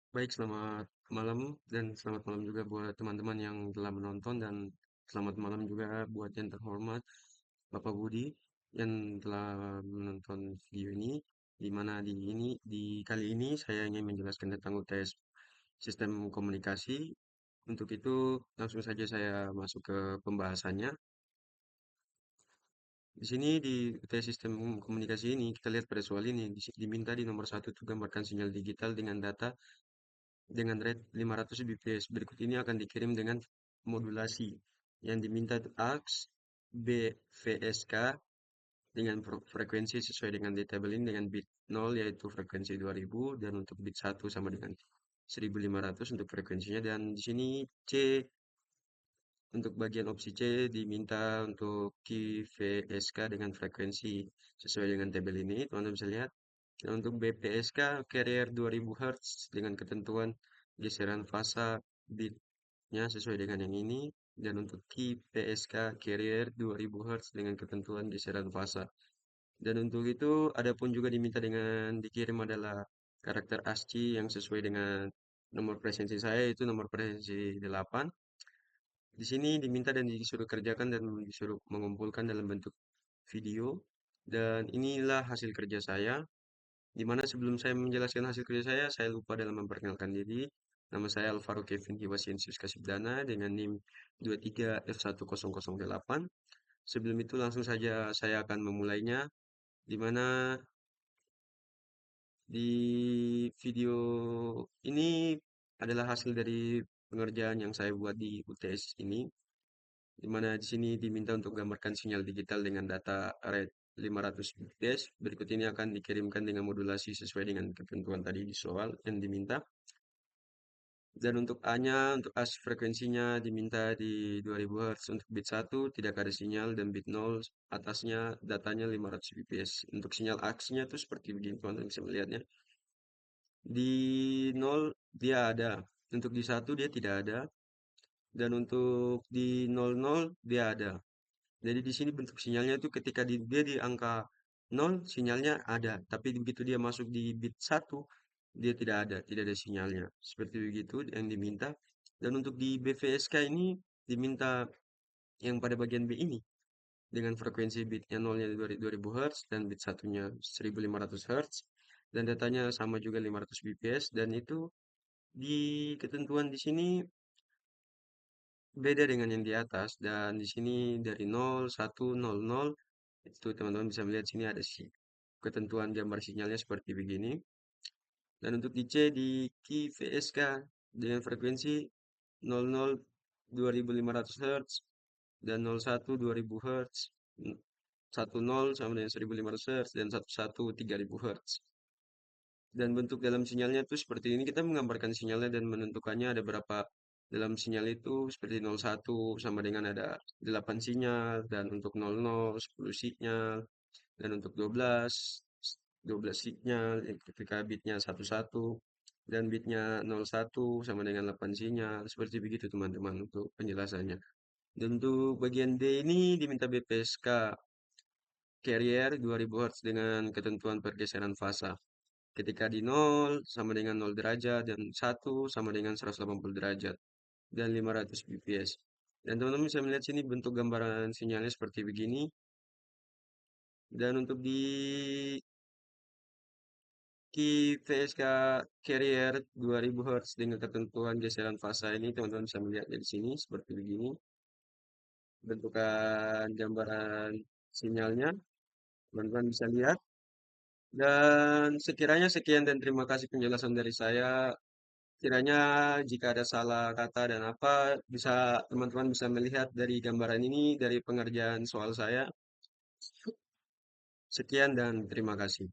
Baik, selamat malam dan selamat malam juga buat teman-teman yang telah menonton dan selamat malam juga buat yang terhormat Bapak Budi yang telah menonton video ini. Di mana di kali ini saya ingin menjelaskan tentang UTS sistem komunikasi. Untuk itu langsung saja saya masuk ke pembahasannya. Di sini di UTS sistem komunikasi ini kita lihat pada soal ini diminta di nomor satu itu gambarkan sinyal digital dengan data dengan rate 500 bps. Berikut ini akan dikirim dengan modulasi. Yang diminta itu AX, BVSK dengan frekuensi sesuai dengan di tabel ini dengan bit 0 yaitu frekuensi 2000 dan untuk bit 1 sama dengan 1500 untuk frekuensinya dan di sini C untuk bagian opsi C diminta untuk key VSK dengan frekuensi sesuai dengan tabel ini. Teman-teman bisa lihat. Dan untuk BPSK carrier 2000 Hz dengan ketentuan geseran fasa bitnya sesuai dengan yang ini. Dan untuk key PSK carrier 2000 Hz dengan ketentuan geseran fasa. Dan untuk itu ada pun juga diminta dengan dikirim adalah karakter ASCII yang sesuai dengan nomor presensi saya itu nomor presensi 8. Di sini diminta dan disuruh kerjakan dan disuruh mengumpulkan dalam bentuk video. Dan inilah hasil kerja saya. Di mana sebelum saya menjelaskan hasil kerja saya lupa dalam memperkenalkan diri. Nama saya Alvaro Kevin Hiwasiensius Kasibdana dengan NIM 23F1008. Sebelum itu langsung saja saya akan memulainya, di mana di video ini adalah hasil dari pengerjaan yang saya buat di UTS ini, di mana di sini diminta untuk gambarkan sinyal digital dengan data rate 500 bps. Berikut ini akan dikirimkan dengan modulasi sesuai dengan ketentuan tadi di soal yang diminta. Dan untuk A-nya, untuk as frekuensinya diminta di 2000 Hz. Untuk bit 1 tidak ada sinyal dan bit 0 atasnya datanya 500 bps. Untuk sinyal AX-nya itu seperti begini, teman-teman bisa melihatnya. Di 0 dia ada, untuk di 1 dia tidak ada, dan untuk di 00 dia ada. Jadi di sini bentuk sinyalnya itu ketika dia di angka 0 sinyalnya ada, tapi begitu dia masuk di bit 1 dia tidak ada sinyalnya. Seperti begitu yang diminta. Dan untuk di BVSK ini diminta yang pada bagian B ini dengan frekuensi bitnya 0-nya 2000 Hz dan bit satunya 1500 Hz dan datanya sama juga 500 bps dan itu di ketentuan di sini beda dengan yang di atas dan di sini dari 0, 1, 0, 0 itu teman-teman bisa melihat sini ada ketentuan gambar sinyalnya seperti begini. Dan untuk di C di key VSK dengan frekuensi 00 2500 Hz dan 01 2000 Hz, 10 sama dengan 1500 Hz dan 11 3000 Hz. Dan bentuk dalam sinyalnya itu seperti ini. Kita menggambarkan sinyalnya dan menentukannya ada berapa dalam sinyal itu seperti 01 sama dengan ada 8 sinyal dan untuk 00 10 sinyal dan untuk 12 sinyal ketika bitnya 11 dan bitnya 01 sama dengan 8 sinyal. Seperti begitu teman-teman untuk penjelasannya. Dan untuk bagian D ini diminta BPSK carrier 2000 Hz dengan ketentuan pergeseran fasa. Ketika di 0 sama dengan 0 derajat dan 1 sama dengan 180 derajat dan 500 bps. Dan teman-teman bisa melihat sini bentuk gambaran sinyalnya seperti begini. Dan untuk di VSK carrier 2000 Hz dengan ketentuan geseran fasa ini teman-teman bisa melihat di sini seperti begini. Bentukan gambaran sinyalnya teman-teman bisa lihat. Dan sekiranya sekian dan terima kasih penjelasan dari saya. Kiranya jika ada salah kata dan apa, bisa teman-teman bisa melihat dari gambaran ini, dari pengerjaan soal saya. Sekian dan terima kasih.